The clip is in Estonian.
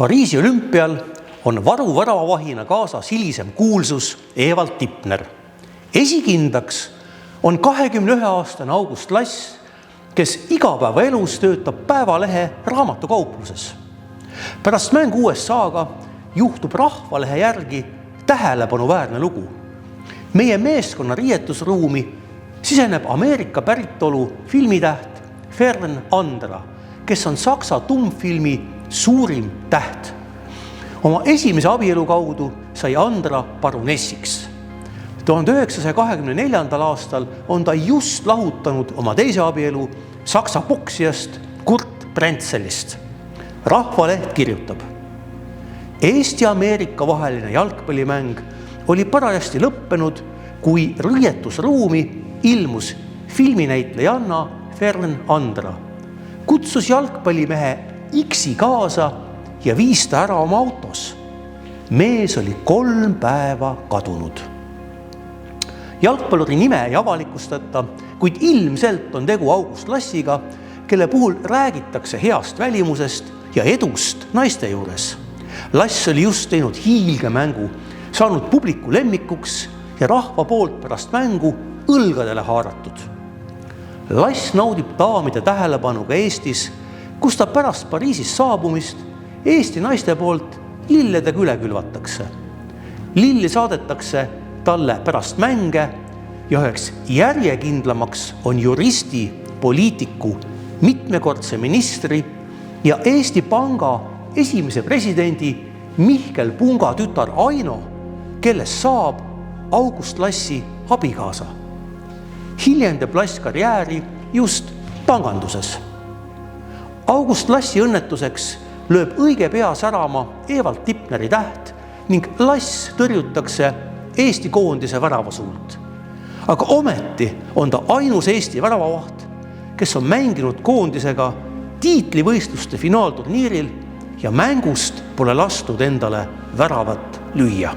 Pariisi olümpial on varuväravavahina kaasas hilisem kuulsus Evald Tipner. Esikindlaks on 21-aastane August Lass, kes igapäevaelus töötab Päevalehe raamatukaupluses. Pärast mängu USA-ga juhtub Rahvalehe järgi tähelepanuväärne lugu. Meie meeskonna riietusruumi siseneb Ameerika päritolu filmitäht Fern Andra, kes on Saksa tummfilmi suurim täht. Oma esimese abielu kaudu sai Andra parunessiks. 1924. aastal on ta just lahutanud oma teise abielu Saksa poksijast Kurt Brentselist. Rahvaleht kirjutab: Eesti-Ameerika vaheline jalgpallimäng oli parajasti lõppenud, kui riietusruumi ilmus filminäitlejanna Fern Andra. Kutsus jalgpallimehe X-i kaasa ja viis ta ära oma autos. Mees oli 3 päeva kadunud. Jalgpalluri nime ei avalikustata, kuid ilmselt on tegu August Lassiga, kelle puhul räägitakse heast välimusest ja edust naiste juures. Lass oli just teinud hiilgemängu, saanud publiku lemmikuks ja rahva poolt pärast mängu õlgadele haaratud. Lass naudib daamide tähelepanuga Eestis, kus ta pärast Pariisis saabumist Eesti naiste poolt lilledega üle külvatakse. Lilli saadetakse talle pärast mänge ja üheks järjekindlamaks on juristi, poliitiku, mitmekordse ministri ja Eesti Panga esimese presidendi Mihkel Punga tütar Aino, kellest saab August Lassi abikaasa. Hiljem teeb Lass karjääri just panganduses. August Lassi õnnetuseks lööb õige pea särama Evald Tipneri täht ning Lass tõrjutakse Eesti koondise väravasuult. Aga ometi on ta ainus Eesti väravavaht, kes on mänginud koondisega tiitlivõistluste finaalturniiril ja mängust pole lastud endale väravat lüüa.